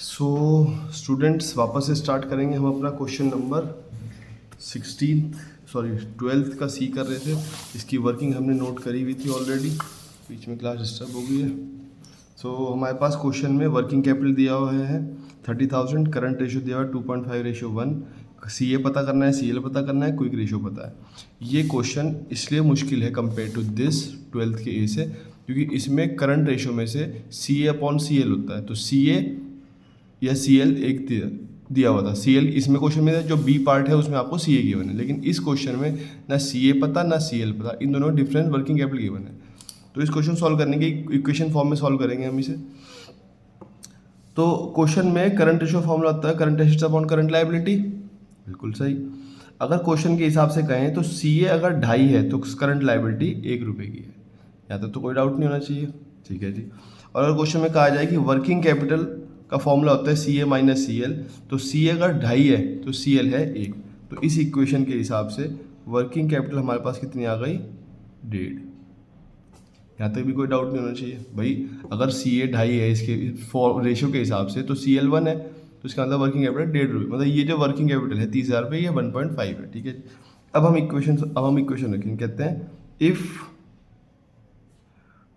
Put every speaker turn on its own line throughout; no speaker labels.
So students वापस से start करेंगे हम अपना क्वेश्चन नंबर 12th का सी कर रहे थे। इसकी वर्किंग हमने नोट करी हुई थी ऑलरेडी, बीच में क्लास डिस्टर्ब हो गई है। सो हमारे पास क्वेश्चन में वर्किंग कैपिटल दिया हुआ है 30,000, करंट रेशियो दिया हुआ है 2.5:1, सी ए पता करना है, सी एल पता करना है, क्विक रेशियो पता है। ये क्वेश्चन इसलिए मुश्किल है कंपेयर टू दिस 12th के ए से, क्योंकि इसमें करंट रेशियो में से सी ए अपॉन सी एल होता है। तो सी ए या सी एल एक दिया हुआ था, सी एल इसमें क्वेश्चन में जो बी पार्ट है उसमें आपको सी ए गिवन है, लेकिन इस क्वेश्चन में ना सी ए पता ना सी एल पता, इन दोनों डिफरेंट वर्किंग कैपिटल गिवन है। तो इस क्वेश्चन सॉल्व करने के इक्वेशन फॉर्म में सॉल्व करेंगे हम इसे। तो क्वेश्चन में करंट रेशियो फॉर्मूला होता है current assets upon current liability, बिल्कुल सही। अगर क्वेश्चन के हिसाब से कहें तो सी ए अगर 2.5 है तो करंट लायबिलिटी 1 रुपये की है, यहाँ तक तो कोई डाउट नहीं होना चाहिए, ठीक है जी। और अगर क्वेश्चन में कहा जाए कि वर्किंग कैपिटल का फॉर्मूला होता है C A minus C L, तो सी ए अगर 2.5 है तो सी एल है 1। तो इस इक्वेशन के हिसाब से वर्किंग कैपिटल हमारे पास कितनी आ गई, 1.5। यहाँ तक भी कोई डाउट नहीं होना चाहिए भाई। अगर सी ए 2.5 है इसके रेशियो के हिसाब से, तो सी एल 1 है, तो इसका मतलब वर्किंग कैपिटल 1.5 रुपये, मतलब ये जो वर्किंग कैपिटल है 30,000 रुपये, ये 1.5 है, ठीक है। अब हम इक्वेशन रखेंगे, कहते हैं इफ़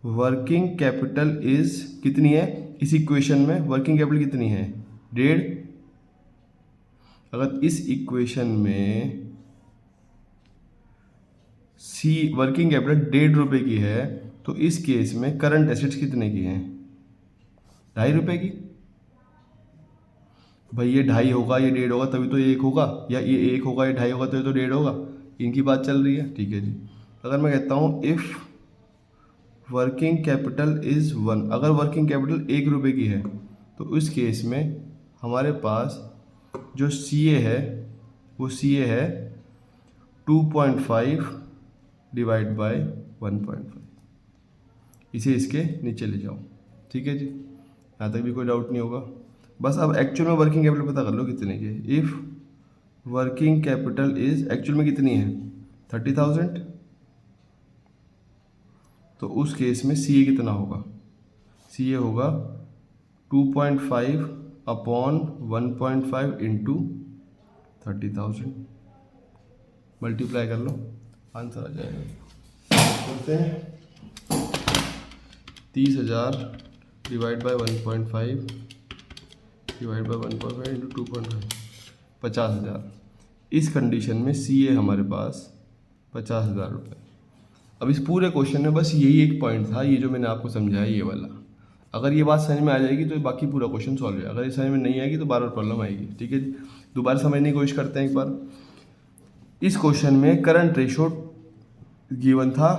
वर्किंग कैपिटल इज कितनी है, इस इक्वेशन में वर्किंग कैपिटल कितनी है, 1.5। अगर इस इक्वेशन में सी वर्किंग कैपिटल 1.5 रुपये की है, तो इस केस में करंट एसेट्स कितने की हैं, 2.5 रुपये की। भाई ये 2.5 होगा, ये 1.5 होगा, तभी तो ये 1 होगा, या ये 1 होगा, ये 2.5 होगा, तो ये तो 1.5 होगा। इनकी बात चल रही है, ठीक है जी। अगर मैं कहता हूँ इफ़ वर्किंग कैपिटल इज़ 1, अगर वर्किंग कैपिटल 1 रुपये की है, तो उस केस में हमारे पास जो सी ए है वो सी ए है 2.5 डिवाइड बाय 1.5। इसे इसके नीचे ले जाओ, ठीक है जी, यहाँ तक भी कोई डाउट नहीं होगा। बस अब एक्चुअल में वर्किंग कैपिटल पता कर लो कितने की है। If working capital is actual में कितनी है, 30,000, तो उस केस में सी ए कितना होगा, सी ए होगा 2.5 अपॉन 1.5 इंटू 30,000, मल्टीप्लाई कर लो, आंसर आ जाएगा। करते हैं 30,000 divide by 1.5 divide by 1.5 into 2.5, 50,000। इस कंडीशन में सी ए हमारे पास 50,000 रुपये। अब इस पूरे क्वेश्चन में बस यही एक पॉइंट था, ये जो मैंने आपको समझाया ये वाला। अगर ये बात समझ में आ जाएगी तो बाकी पूरा क्वेश्चन सॉल्व है, अगर ये समझ में नहीं आएगी तो बार बार प्रॉब्लम आएगी, ठीक है जी। दोबारा समझने की कोशिश करते हैं एक बार। इस क्वेश्चन में करंट रेशो गिवन था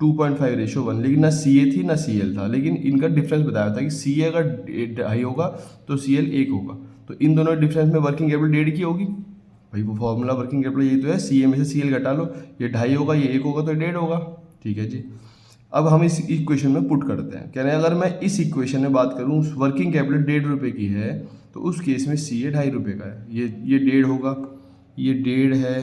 2.5:1, लेकिन ना सी ए थी ना सी एल था, लेकिन इनका डिफरेंस बताया था कि सी ए अगर 2.5 होगा तो सी एल 1 होगा, तो इन दोनों डिफरेंस में वर्किंग कैपिटल 1.5 की होगी। भाई वो फॉर्मूला वर्किंग कैपिटल यही तो है, सी ए में से सी एल घटा लो, ये 2.5 होगा, ये 1 होगा, तो 1.5 होगा, ठीक है जी। अब हम इस इक्वेशन में पुट करते हैं, कह रहे हैं अगर मैं इस इक्वेशन में बात करूँ वर्किंग कैपिटल 1.5 रुपये की है, तो उस केस में सी ए 2.5 रुपये का है, ये 1.5 होगा, ये 1.5 है,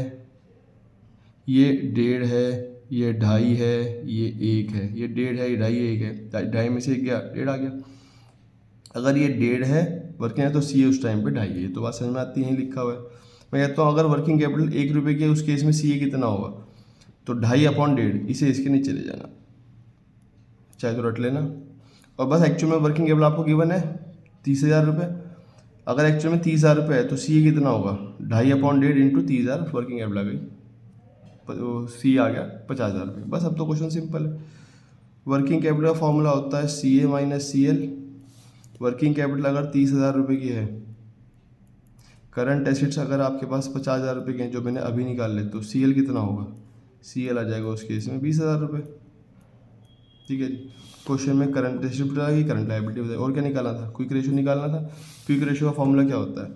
ये 1.5 है, ये 2.5 है, ये 1 है, ये 1.5 है, ये 2.5 1 है, 2.5 में से 1 गया, 1.5 आ गया। अगर ये 1.5 है वर्किंग है तो सी ए उस टाइम पे 2.5 है, ये तो बात समझ में आती है, लिखा हुआ है। मैं कहता हूँ अगर वर्किंग कैपिटल 1 रुपये की है उस केस में सी ए कितना होगा, तो 2.5 अपॉन 1.5, इसे इसके नीचे ले जाना, चाहे तो रट लेना। और बस एक्चुअल में वर्किंग कैपिटल आपको गिवन है 30,000 रुपये। अगर एक्चुअल में 30,000 रुपये है तो सी ए कितना होगा, 2.5 अपॉन 1.5 इंटू 30,000, वर्किंग कैपिटल आ गई, सी आ गया 50,000 रुपये। बस अब तो क्वेश्चन सिंपल है। वर्किंग कैपिटल का फॉर्मूला होता है C A minus C L. Working capital अगर 30,000 रुपये की है, करंट एसेट्स अगर आपके पास 50,000 रुपये के हैं जो मैंने अभी निकाल ले, तो सी एल कितना होगा, सी एल आ जाएगा उस केस में 20,000 रुपये, ठीक है जी। क्वेश्चन में करंट एसेट बताएगी, करंट लायबिलिटी बताएगी, और क्या निकालना था, क्विक रेशियो निकालना था। क्विक रेशियो का फॉर्मूला क्या होता है,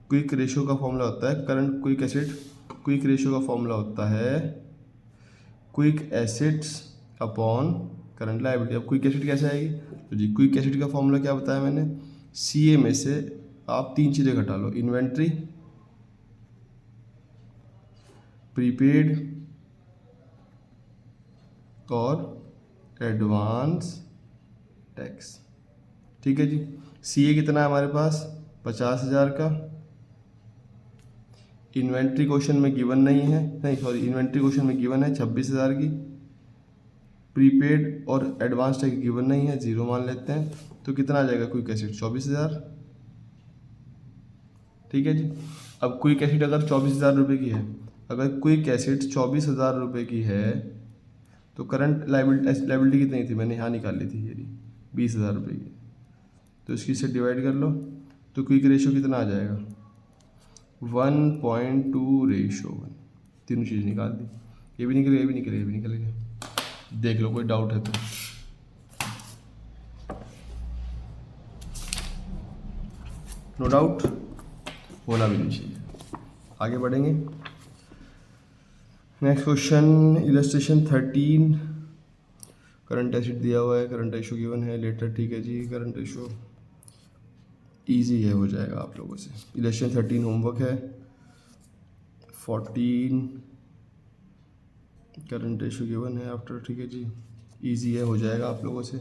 क्विक रेशियो का फॉर्मूला होता है current quick asset, quick ratio का फॉर्मूला होता है quick assets upon current liability. अब क्विक एसेट कैसे आएगी, तो जी क्विक एसेट का फॉर्मूला क्या बताया मैंने, सी ए में से आप 3 चीज़ें घटा लो, इन्वेंट्री, प्रीपेड और एडवांस टैक्स, ठीक है जी। सी ए कितना है हमारे पास 50,000 का। इन्वेंट्री क्वेश्चन में गिवन नहीं है, नहीं सॉरी, इन्वेंट्री क्वेश्चन में गिवन है 26,000 की। प्रीपेड और एडवांस टैक्स गिवन नहीं है, 0 मान लेते हैं। तो कितना आ जाएगा क्विक एसिड? 24,000। ठीक है जी। अब क्विक एसिड अगर 24,000 रुपये की है, अगर क्विक एसिड 24,000 रुपये की है तो करंट लाइबिलिटी कितनी थी? मैंने यहाँ निकाल ली थी, ये 20,000 रुपये की। तो इसकी से डिवाइड कर लो तो क्विक रेशियो कितना आ जाएगा? 1.2:1। तीनों चीज़ निकाल दी, ये भी निकलेगा, ये भी निकलेगा, ये भी निकलेगा। देख लो, कोई डाउट है तो। नो डाउट, होना भी नहीं चाहिए। आगे बढ़ेंगे। Next question, illustration 13। Current acid दिया हुआ है, करंट रेशो गिवन है, लेटर ठीक है जी। करंट रेशो इजी है, हो जाएगा आप लोगों से। इलस्ट्रेशन 13 होमवर्क है। 14 करंट रेशो गिवन है आफ्टर, ठीक है जी, इजी है, हो जाएगा आप लोगों से।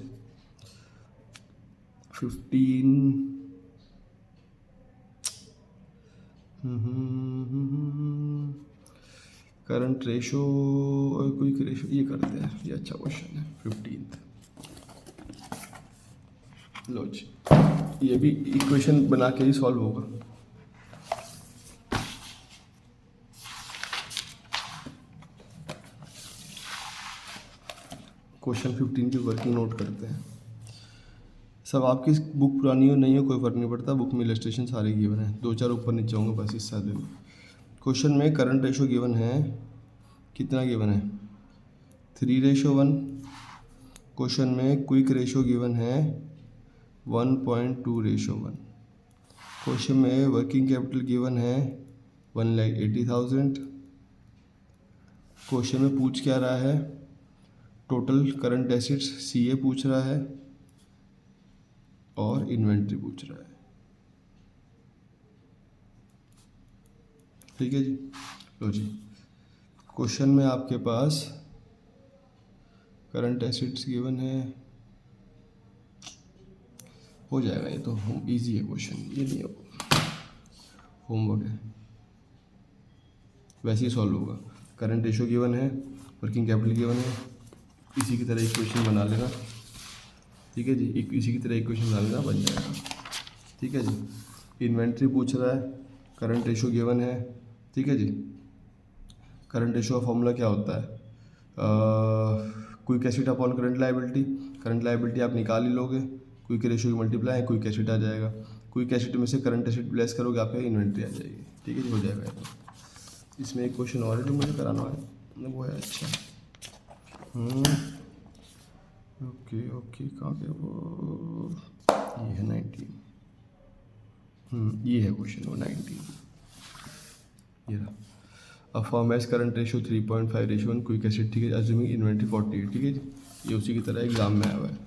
15 करंट रेशो और क्विक रेशो, ये करते हैं, ये अच्छा क्वेश्चन है। 15 लो जी, ये भी इक्वेशन बना के ही सॉल्व होगा। क्वेश्चन 15 की वर्किंग नोट करते हैं। सब आपकी बुक पुरानी हो नहीं हो कोई फ़र्क नहीं पड़ता, बुक में इलस्ट्रेशन सारे गिवन है, 2-4 ऊपर नीचे होंगे बस इस सादे में। क्वेश्चन में करंट रेशो गिवन है, कितना गिवन है? 3:1। क्वेश्चन में क्विक रेशो गिवन है 1.2:1। क्वेश्चन में वर्किंग कैपिटल गिवन है 1,80,000। क्वेश्चन में पूछ क्या रहा है? टोटल करंट एसिड्स CA पूछ रहा है और इन्वेंट्री पूछ रहा है। ठीक है जी। लो जी, क्वेश्चन में आपके पास करंट एसिड्स गिवन है, हो जाएगा ये तो, इजी है क्वेश्चन, ये नहीं होगा, होमवर्क है, वैसे ही सॉल्व होगा। करंट रेशो गिवन है, वर्किंग कैपिटल गिवन है, इसी की तरह इक्वेशन बना लेना। ठीक है जी, इसी की तरह इक्वेशन बना लेना, बन जाएगा। ठीक है जी। इन्वेंट्री पूछ रहा है, करंट रेशो गिवन है। ठीक है जी। करंट रेशो का फॉर्मूला क्या होता है? Quick acid upon current liability. Current liability आप निकाल ही लोगे, क्विक रेशो की मल्टीप्लाई है, क्विक एसिड आ जाएगा। क्विक एसिड में से करंट एसिड लेस करोगे, आपका इन्वेंट्री आ जाएगी। ठीक है जी, हो जाएगा। तो इसमें एक क्वेश्चन और है जो मुझे कराना है, वो है अच्छा, ओके ओके, कहाँ पे वो, ये है 19। ये है क्वेश्चन, वो 19 ये रहा। अब form as current ratio 3.5:1 quick acid. ठीक है, अज्यूमिंग इन्वेंट्री 48। ठीक है जी, ये उसी की तरह एग्जाम में आया हुआ है।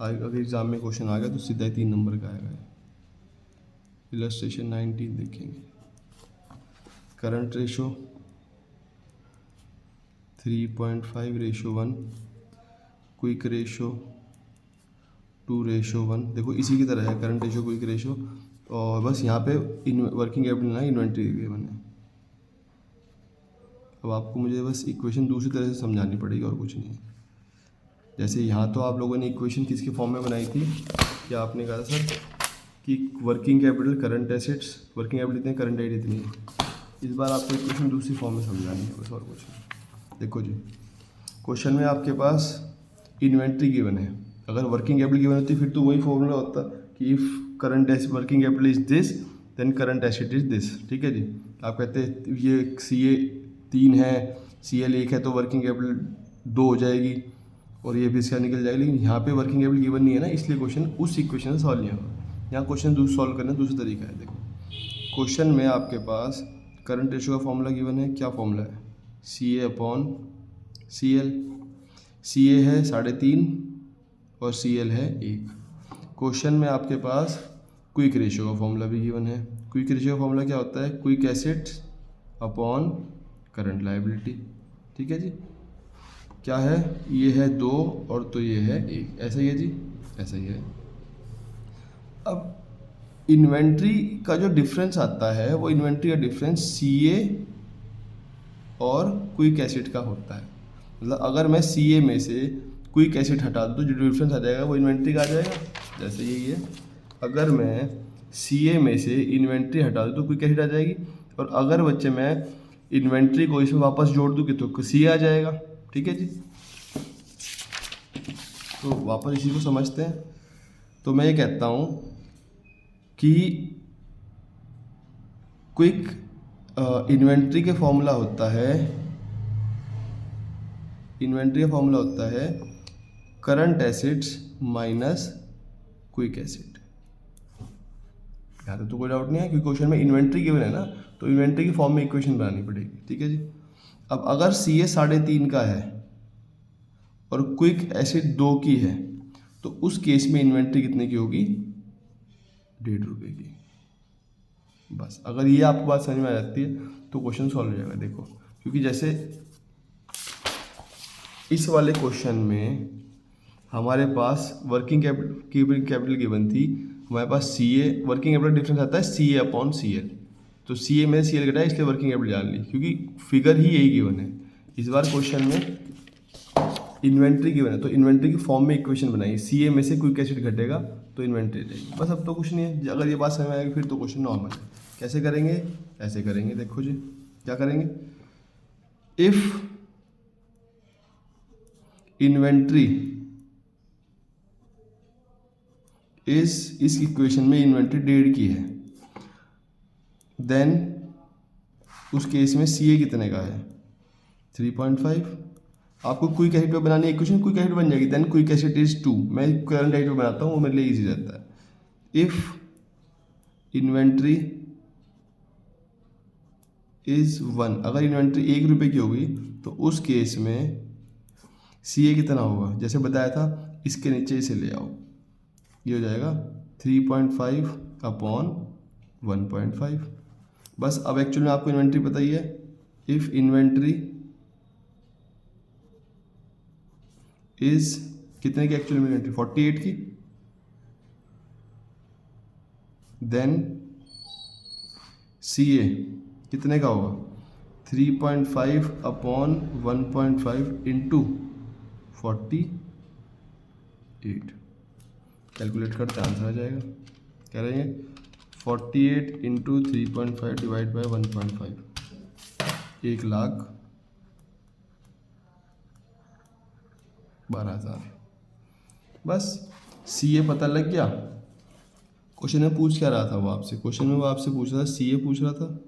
अगर एग्जाम में क्वेश्चन आ गया तो सीधा ही 3 नंबर का आएगा। इलस्ट्रेशन 19 देखेंगे। Current ratio 3.5:1, quick ratio 2:1। देखो इसी की तरह है करंट रेशो, क्विक रेशो, और बस यहाँ पे वर्किंग कैपिटल ना इन्वेंट्री दी गई मैंने। अब आपको मुझे बस इक्वेशन दूसरी तरह से समझानी पड़ेगी और कुछ नहीं। जैसे यहाँ तो आप लोगों ने इक्वेशन किसके फॉर्म में बनाई थी? क्या आपने कहा था सर कि working capital current assets, working capital इतने, करंट एड इतनी है। इस बार आपको इक्वेशन दूसरी फॉर्म में समझानी है, बस और कुछ नहीं। देखो जी, क्वेश्चन में आपके पास इन्वेंट्री गिवन है। अगर वर्किंग कैपिटल गिवन होती फिर तो वही फॉर्मूला होता कि if current working capital is this then current asset is this. ठीक है जी। आप कहते हैं ये CA 3 है, CL 1 है, तो वर्किंग कैपिटल 2 हो जाएगी और ये भी इसका निकल जाएगी। लेकिन यहाँ पे वर्किंग कैपिटल गिवन नहीं है ना, इसलिए क्वेश्चन उस इक्वेशन से सॉल्व नहीं होगा। यहाँ क्वेश्चन सॉल्व करने दूसरा तरीका है। देखो क्वेश्चन में आपके पास करंट रेशो का फॉर्मूला गिवन है। क्या फॉर्मूला है? CA/CL। CA है 3.5 और CL है 1। क्वेश्चन में आपके पास क्विक रेशियो का फॉर्मूला भी गिवन है। क्विक रेशियो का फॉर्मूला क्या होता है? Quick assets upon current liability. ठीक है जी। क्या है? ये है 2 और तो ये है 1। ऐसा ही है जी, ऐसा ही है। अब इन्वेंट्री का जो डिफरेंस आता है वो इन्वेंट्री का डिफरेंस CA और क्विक एसिड का होता है। मतलब अगर मैं CA में से क्विक एसिड हटा दूँ तो जो डिफरेंस आ जाएगा वो इन्वेंट्री का आ जाएगा। जैसे यही है, अगर मैं CA में से इन्वेंट्री हटा दूँ तो क्विक एसिड आ जाएगी, और अगर बच्चे मैं इन्वेंट्री को इसमें वापस जोड़ दूँ तो CA आ जाएगा। ठीक है जी, तो वापस इसी को समझते हैं। तो मैं ये कहता हूँ कि क्विक इन्वेंट्री के फॉर्मूला होता है, इन्वेंट्री का फॉर्मूला होता है current assets minus quick acid. यहाँ तो कोई डाउट नहीं है, क्योंकि क्वेश्चन में इन्वेंट्री गिवन है ना, तो इन्वेंट्री की फॉर्म में इक्वेशन बनानी पड़ेगी। ठीक है जी। अब अगर CA 3.5 का है और क्विक एसिड 2 की है, तो उस केस में इन्वेंट्री कितने की होगी? 1.5 रुपये की। बस अगर ये आपको बात समझ में आ जाती है तो क्वेश्चन सॉल्व हो जाएगा। देखो, क्योंकि जैसे इस वाले क्वेश्चन में हमारे पास वर्किंग कैपिटल गिवन थी, हमारे पास CA वर्किंग कैपिटल डिफरेंस आता है CA/CL, तो CA में CL घटाया इसलिए वर्किंग कैपिटल जान ली, क्योंकि फिगर ही यही गिवन है। इस बार क्वेश्चन में इन्वेंट्री गिवन है तो इन्वेंट्री की फॉर्म में इक्वेशन बनाई, CA में से क्विक एसिड घटेगा तो इन्वेंट्री रहेगी। बस अब तो कुछ नहीं है। अगर ये बात समझ में आएगी फिर तो क्वेश्चन नॉर्मल है। कैसे करेंगे? ऐसे करेंगे। देखो जी, क्या करेंगे? इफ इन्वेंट्री इस इक्वेशन में इन्वेंट्री 1.5 की है, देन उस केस में CA कितने का है? 3.5। आपको क्विक एसिड पे बनानी है इक्वेशन, क्विक एसिड बन जाएगी। Then quick acid is 2। मैं करंट एसिड पे बनाता हूँ, वो मेरे लिए इजी रहता है। इफ इन्वेंट्री इज 1, अगर इन्वेंट्री 1 रुपये की होगी तो उस केस में CA कितना होगा? जैसे बताया था, इसके नीचे इसे ले आओ, ये हो जाएगा 3.5/1.5। बस अब एक्चुअल में आपको इन्वेंट्री पता ही है। इफ इन्वेंट्री इज कितने की एक्चुअल में इन्वेंट्री? 48 की। देन CA कितने का होगा? 3.5/1.5 इंटू 48। कैलकुलेट करते आंसर आ जाएगा। कह रहे हैं 48 इंटू 3.5 डिवाइड बाई 1.5, 1,12,000। बस CA पता लग गया। क्वेश्चन में पूछ क्या रहा था वो आपसे? क्वेश्चन में वो आपसे पूछ रहा था, CA पूछ रहा था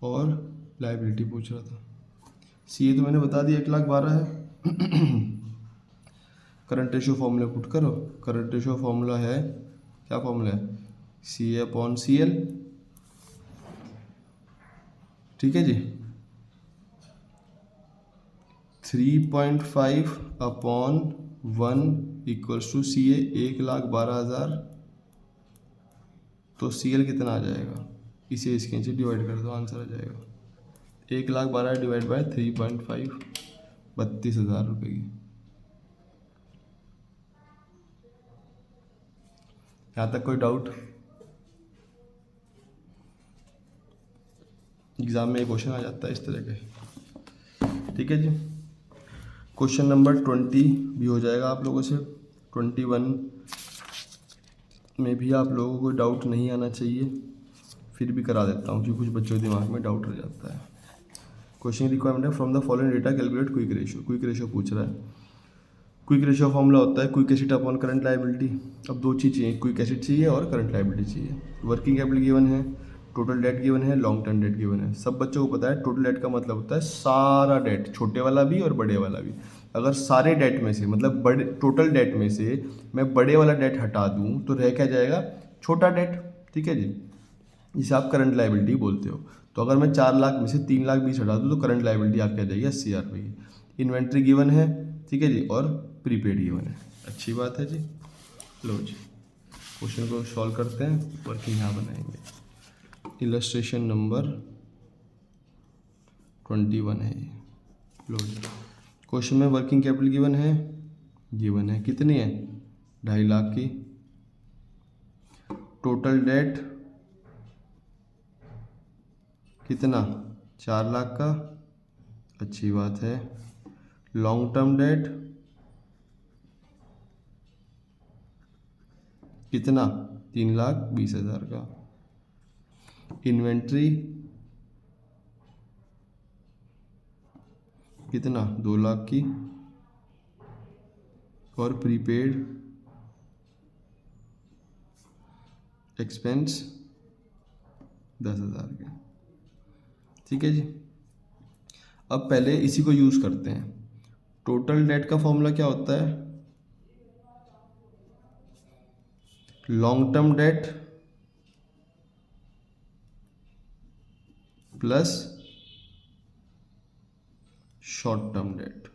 और लाइबिलिटी पूछ रहा था। CA तो मैंने बता दिया 1,12,000 है। करंट रेशियो फॉर्मूला पुट करो। करंट रेशियो फॉर्मूला है, क्या फॉर्मूला है? CA/CL। ठीक है जी। 3.5/1 इक्वल्स टू CA 1,12,000, तो CL कितना आ जाएगा? इसे इसके नीचे डिवाइड कर दो, आंसर आ जाएगा 1,12,000 डिवाइड बाय 3.5, 32,000 रुपये की। यहाँ तक कोई डाउट? एग्जाम में एक क्वेश्चन आ जाता है इस तरह के। ठीक है जी। क्वेश्चन नंबर 20 भी हो जाएगा आप लोगों से। 21 में भी आप लोगों को डाउट नहीं आना चाहिए, फिर भी करा देता हूँ क्योंकि कुछ बच्चों के दिमाग में डाउट रह जाता है। क्वेश्चन रिक्वायरमेंट है from the following data calculate quick ratio. Quick ratio पूछ रहा है। क्विक रेशियो फॉर्मूला होता है quick acid upon current liability. अब दो चीज़ चाहिए, क्विक एसिड चाहिए और करंट लायबिलिटी चाहिए। वर्किंग कैपिटल गिवन है, टोटल डेट गिवन है, लॉन्ग टर्म डेट गिवन है। सब बच्चों को पता है टोटल डेट का मतलब होता है सारा डेट, छोटे वाला भी और बड़े वाला भी। अगर सारे डेट में से, मतलब बड़े टोटल डेट में से मैं बड़े वाला डेट हटा दूँ तो रह क्या जाएगा? छोटा डेट। ठीक है जी, जिसे आप करंट लायबिलिटी बोलते हो। तो अगर मैं 4 लाख में से 3,20,000 हटा दूँ तो करंट लायबिलिटी आपकी आ जाएगी 80,000 रुपये की। इन्वेंट्री गिवन है, ठीक है जी, और प्रीपेड गिवन है। अच्छी बात है जी। लो जी, क्वेश्चन को सॉल्व करते हैं। वर्किंग यहाँ बनाएंगे। इलस्ट्रेशन नंबर 21 है ये। लो जी, क्वेश्चन में वर्किंग कैपिटल गिवन है कितनी है? 2.5 लाख की। टोटल डेट कितना, 4 लाख का, अच्छी बात है। लॉन्ग टर्म डेट कितना, 3,20,000 का। इन्वेंट्री कितना, 2 लाख की। और प्रीपेड एक्सपेंस 10,000 के। ठीक है जी। अब पहले इसी को यूज़ करते हैं। टोटल डेट का फॉर्मूला क्या होता है, long term debt plus short term debt.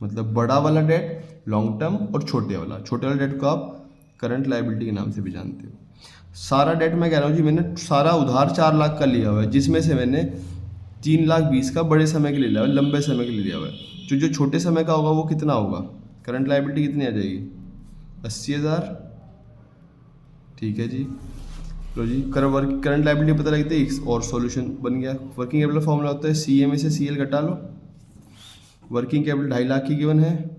मतलब बड़ा वाला डेट लॉन्ग टर्म और छोटे वाला डेट को आप करंट लायबिलिटी के नाम से भी जानते हो। सारा डेट मैं कह रहा हूँ जी, मैंने सारा उधार 4 लाख का लिया हुआ है, जिसमें से मैंने 3,20,000 का बड़े समय के लिए लिया हुआ है, लंबे समय के लिए लिया हुआ है। जो छोटे समय का होगा वो कितना होगा, करंट लायबिलिटी कितनी आ जाएगी, 80,000। ठीक है जी। लो जी, करंट लायबिलिटी पता लगती है और सॉल्यूशन बन गया। वर्किंग कैपिटल फॉर्मूला होता है CA में से CL घटा लो। वर्किंग कैपिटल 2.5 लाख की गिवन है,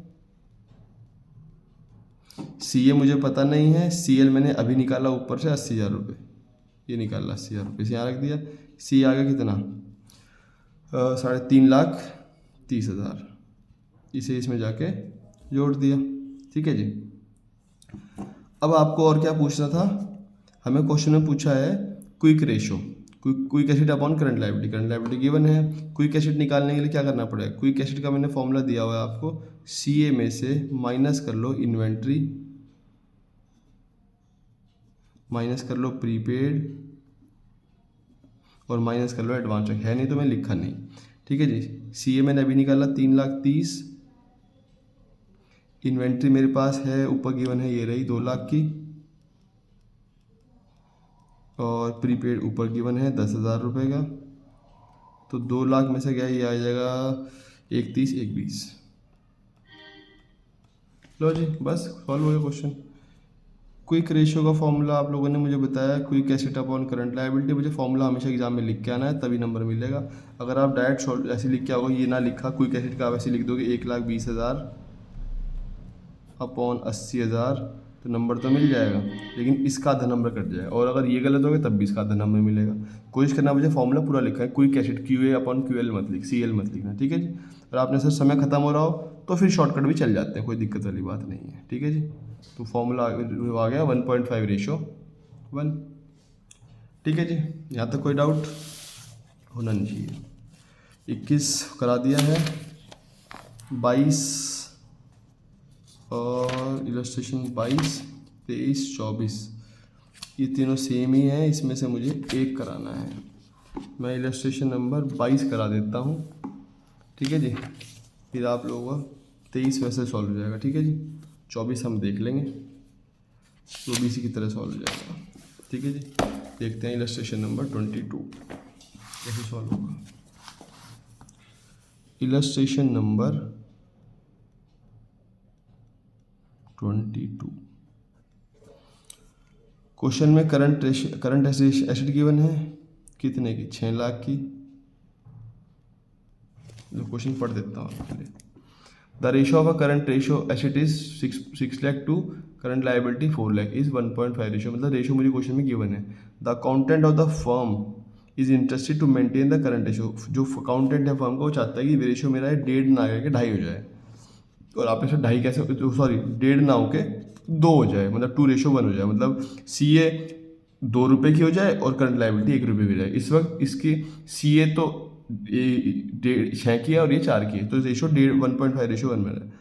CA मुझे पता नहीं है, CL मैंने अभी निकाला ऊपर से 80,000 रुपये, ये निकाला 80,000 रुपये से यहाँ रख दिया। CA आ गया कितना, 3,30,30,000, इसे इसमें जाके जोड़ दिया। ठीक है जी। अब आपको और क्या पूछना था, हमें क्वेश्चन में पूछा है quick ratio, quick acid upon current liability given है। क्विक एसिड निकालने के लिए क्या करना पड़ेगा, क्विक एसिड का मैंने फॉर्मूला दिया हुआ है आपको, CA में से माइनस कर लो इन्वेंट्री, माइनस कर लो प्रीपेड और माइनस कर लो एडवांस। है नहीं तो मैं लिखा नहीं। ठीक है जी। CA मैंने अभी निकाला 3,30,000, इन्वेंट्री मेरे पास है ऊपर गिवन है, ये रही 2 लाख की, और प्रीपेड ऊपर गिवन है 10,000 रुपये का। तो 2 लाख में से क्या ये आ जाएगा 1,30,000 1,20,000। लो जी, बस सॉल्व हो गया क्वेश्चन। क्विक रेशियो का फॉर्मूला आप लोगों ने मुझे बताया, quick acid upon current liability. मुझे फॉर्मूला हमेशा एग्जाम में लिख के आना है, तभी नंबर मिलेगा। अगर आप डायरेक्ट सॉल्व ऐसे लिख के आओगे, ये ना लिखा क्विक एसिड का, आप ऐसे लिख दोगे 1,20,000 अपॉन 80,000, तो नंबर तो मिल जाएगा, लेकिन इसका आधा नंबर कट जाएगा। और अगर ये गलत हो गया तब भी इसका आधा नंबर मिलेगा। कोशिश करना मुझे फॉर्मूला पूरा लिखा है, quick acid QA upon QL मत लिख, CL मत लिखना। ठीक है जी। और आपने सर समय खत्म हो रहा हो तो फिर शॉर्टकट भी चल जाते हैं, कोई दिक्कत वाली बात नहीं है। ठीक है जी। तो फॉर्मूला आ गया 1.5:1। ठीक है जी। यहाँ तक कोई डाउट होना नहीं चाहिए। 21 करा दिया है, 22 और इलस्ट्रेशन 22, 23, 24, ये तीनों सेम ही हैं, इसमें से मुझे एक कराना है। मैं इलस्ट्रेशन नंबर 22 करा देता हूँ। ठीक है जी। फिर आप लोगों का 23 वैसे सॉल्व हो जाएगा। ठीक है जी। 24 हम देख लेंगे, तो भी इसी की तरह सॉल्व हो जाएगा। ठीक है जी। देखते हैं इलस्ट्रेशन नंबर 22 कैसे सॉल्व होगा। इलस्ट्रेशन नंबर 22, क्वेश्चन में करंट एसिड गिवन है कितने की, 6 लाख की। क्वेश्चन पढ़ देता हूँ पहले। The ratio of a current ratio acid is 6 lakh to current liability 4 lakh is 1.5 ratio. मतलब रेशियो मुझे क्वेश्चन में गिवन है। The accountant of the firm is interested to maintain the current ratio. जो अकाउंटेंट है फर्म को, वो चाहता है कि रेशियो मेरा 1.5 ना आके 2.5 हो जाए। और आपने सर 2.5 कैसे, सॉरी 1.5 ना होके 2 हो जाए, मतलब 2:1 हो जाए। मतलब CA 2 रुपये की हो जाए और करंट लायबिलिटी 1 रुपये की हो जाए। इस वक्त इसकी CA तो 6 की है और ये 4 की है, तो रेशो 1.5:1 में है।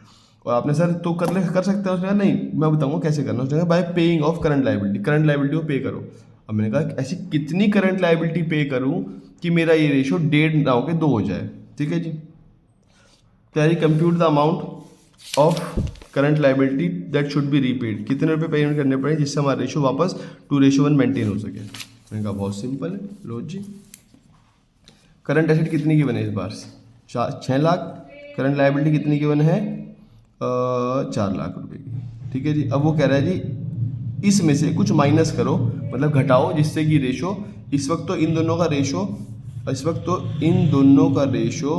और आपने सर तो कर सकते हो, उसने कहा नहीं मैं बताऊंगा कैसे करना। उसने कहा bye paying off current liability को पे करो। अब मैंने कहा ऐसी कितनी करंट लायबिलिटी पे करूं कि मेरा ये रेशो 1.5 ना होकर 2 हो जाए। ठीक है जी। तैयारी compute the amount of current liability that should be repaid. कितने रुपए पेमेंट करने पड़े जिससे हमारा रेशो वापस 2:1 मेंटेन हो सके। मैंने कहा बहुत सिंपल है, लो जी। करंट एसेट कितनी की बने इस बार, 6 लाख। करंट लायबिलिटी कितनी की बने है, 4 लाख रुपए की। ठीक है जी। अब वो कह रहा है जी इसमें से कुछ माइनस करो, मतलब घटाओ, जिससे कि रेशो इस वक्त तो इन दोनों का रेशो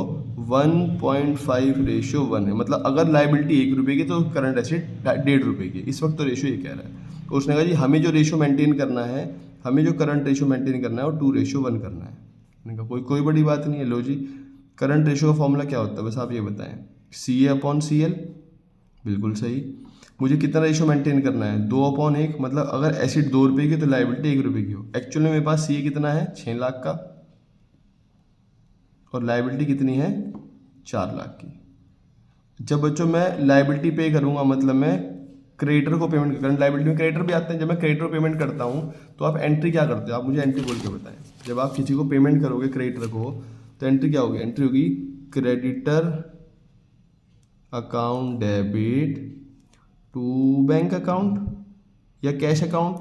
1.5:1 है। मतलब अगर लाइबिलिटी 1 रुपये की तो करंट एसेट 1.5 रुपये की। इस वक्त तो रेशो ये कह रहा है। तो उसने कहा जी हमें जो रेशो मेंटेन करना है, हमें जो करंट रेशो मेंटेन करना है वो 2:1 करना है। मैंने कहा कोई बड़ी बात नहीं है। लो जी, करंट रेशो का फॉर्मूला क्या होता है बस आप ये बताएं। CA/CL, बिल्कुल सही। मुझे कितना रेशो मेंटेन करना है, 2/1। मतलब अगर एसिड 2 रुपये की तो लाइबिलिटी 1 रुपये की हो। एक्चुअली मेरे पास CA कितना है, 6 लाख का, और लाइबिलिटी कितनी है, 4 लाख की। जब बच्चों मैं लाइबिलिटी पे करूंगा, मतलब मैं क्रेडिटर को पेमेंट, करंट लाइबिलिटी में क्रेडिटर भी आते हैं। जब मैं क्रेडिटर को पेमेंट करता हूँ तो आप एंट्री क्या करते हो, आप मुझे एंट्री बोल के बताएं। जब आप किसी को पेमेंट करोगे क्रेडिटर को, तो एंट्री क्या होगी, एंट्री होगी creditor account debit to bank account या कैश अकाउंट।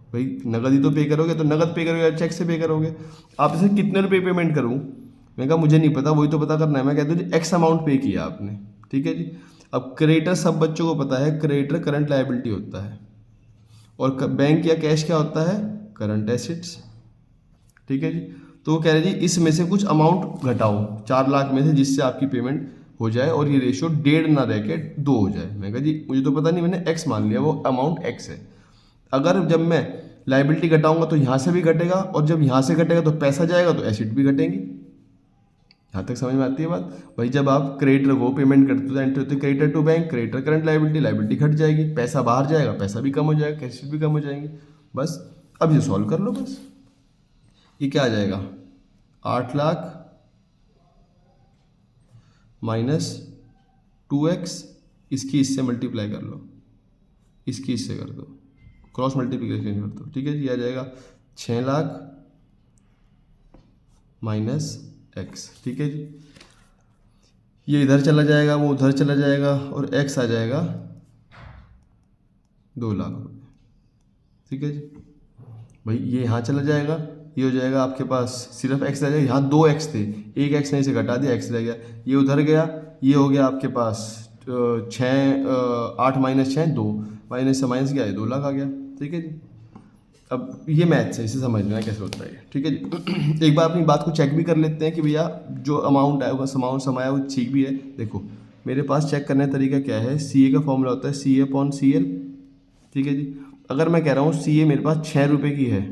भाई नगद ही तो पे करोगे, तो नगद पे करोगे या चेक से पे करोगे। आप इसे कितने रुपए पेमेंट करूँ, मैं कहा मुझे नहीं पता, वही तो पता करना है। मैं कहता हूँ जी एक्स अमाउंट पे किया आपने, ठीक है जी। अब क्रेडिटर सब बच्चों को पता है, क्रेडिटर करंट लायबिलिटी होता है, और बैंक या कैश क्या होता है, करंट एसेट्स, ठीक है जी। तो वो कह रहे जी इसमें से कुछ अमाउंट घटाओ 4 लाख में से, जिससे आपकी पेमेंट हो जाए और ये रेशियो 1.5 ना रह के 2 हो जाए। मैं कहा जी मुझे तो पता नहीं, मैंने एक्स मान लिया, वो अमाउंट एक्स है। अगर जब मैं लाइबिलिटी घटाऊंगा तो यहाँ से भी घटेगा, और जब यहाँ से घटेगा तो पैसा जाएगा तो एसेट भी घटेंगी। यहाँ तक समझ में आती है बात। भाई जब आप क्रेडिटर को पेमेंट करते हो तो एंट्री होती है creditor to bank, creditor current liability, liability घट जाएगी, पैसा बाहर जाएगा, पैसा भी कम हो जाएगा, एसेट भी कम हो जाएंगे। बस अब ये सॉल्व कर लो। बस ये क्या आ जाएगा, 8 लाख माइनस 2x, इसकी इससे मल्टीप्लाई कर लो, इसकी इससे कर दो, क्रॉस मल्टीप्लिकेशन कर दो, ठीक है जी। आ जाएगा 6 लाख माइनस x, ठीक है जी। ये इधर चला जाएगा, वो उधर चला जाएगा, और x आ जाएगा 2 लाख रुपये, ठीक है जी। भाई ये यहाँ चला जाएगा, ये हो जाएगा आपके पास सिर्फ x रह जाएगा। यहाँ 2x थे, एक x ने इसे घटा दिया, x रह गया, ये उधर गया, ये हो गया आपके पास 8 माइनस 6 2, माइनस से माइनस गया, 2 लाख आ गया, ठीक है जी। अब ये मैथ्स है, इसे समझना कैसे होता है, ठीक है जी। एक बार अपनी बात को चेक भी कर लेते हैं कि भैया जो अमाउंट है, अमाउंट समाया वो ठीक भी है। देखो मेरे पास चेक करने का तरीका क्या है, CA का फॉर्मूला होता है CA/CL, ठीक है जी। अगर मैं कह रहा हूँ CA मेरे पास 6 रुपये की है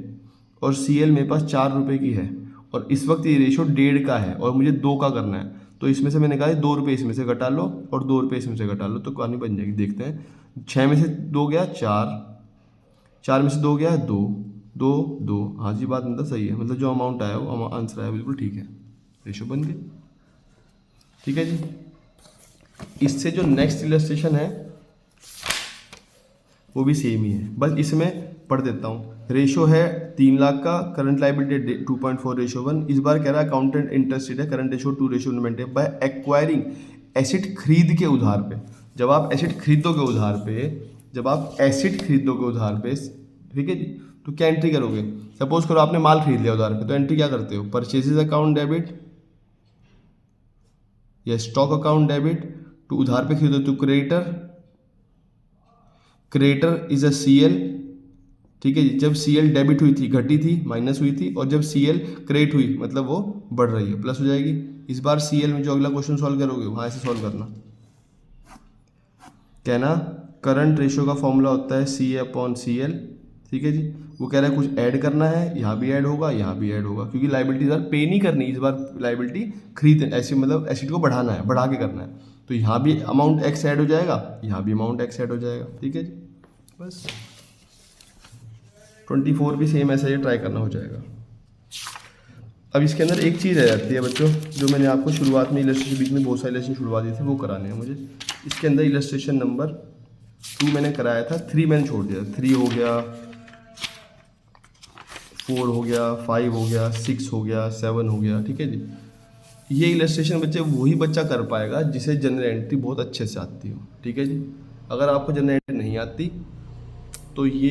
और CL मेरे पास 4 रुपये की है, और इस वक्त ये रेशो 1.5 का है और मुझे 2 का करना है, तो इसमें से मैंने कहा 2 रुपये इसमें से घटा लो और 2 रुपये इसमें से घटा लो, तो कहानी बन जाएगी। देखते हैं, 6 में से 2 गया 4, 4 में से 2 गया 2, 2 2, हाँ जी बात मतलब सही है, मतलब जो अमाउंट आया वो आंसर आया बिल्कुल ठीक है, रेशो बन गई, ठीक है जी। इससे जो नेक्स्ट इलस्ट्रेशन है वो भी सेम ही है, बस इसमें पढ़ देता हूँ। रेशो है 3 लाख का, करंट लायबिलिटी 2.4:1। इस बार कह रहा है अकाउंटेंट इंटरेस्टेड है current ratio 2:1 maintain by acquiring acid खरीद के उधार पे। जब आप एसिड खरीदोगे उधार पे, जब आप एसिड खरीदोगे उधार पे, ठीक है जी, तो क्या एंट्री करोगे। सपोज करो आपने माल खरीद लिया उधार पे, तो एंट्री क्या करते हो, परचेजेज अकाउंट डेबिट या स्टॉक अकाउंट डेबिट टू, उधार पे खरीदो तो creditor, creditor is a CL, ठीक है जी। जब CL डेबिट हुई थी, घटी थी, माइनस हुई थी, और जब CL क्रेडिट हुई मतलब वो बढ़ रही है, प्लस हो जाएगी। इस बार CL में जो अगला क्वेश्चन सॉल्व करोगे वहां ऐसे सॉल्व करना, कहना करंट रेशियो का फॉर्मूला होता है CA/CL, ठीक है जी। वो कह रहा है कुछ ऐड करना है, यहाँ भी ऐड होगा, यहाँ भी ऐड होगा, क्योंकि लाइबिलिटी इस बार पे नहीं करनी, इस बार लाइबिलिटी खरीद ऐसे मतलब एसिड को बढ़ाना है, बढ़ा के करना है, तो यहाँ भी अमाउंट x ऐड हो जाएगा, यहाँ भी अमाउंट x ऐड हो जाएगा, ठीक है जी। बस 24 भी सेम ऐसा ही ट्राई करना हो जाएगा। अब इसके अंदर एक चीज़ रह जाती है बच्चों, जो मैंने आपको शुरुआत में इलस्ट्रेशन, बीच में बहुत सारे इलस्ट्रेशन छुड़वा दिए थे, वो कराने हैं मुझे। इसके अंदर इलस्ट्रेशन नंबर 2 मैंने कराया था, 3 मैंने छोड़ दिया, 3 हो गया, 4 हो गया, 5 हो गया, 6 हो गया, 7 हो गया, ठीक है जी। ये इलस्ट्रेशन बच्चे वही बच्चा कर पाएगा जिसे जनरल एंट्री बहुत अच्छे से आती हो, ठीक है जी। अगर आपको जनरल एंट्री नहीं आती तो ये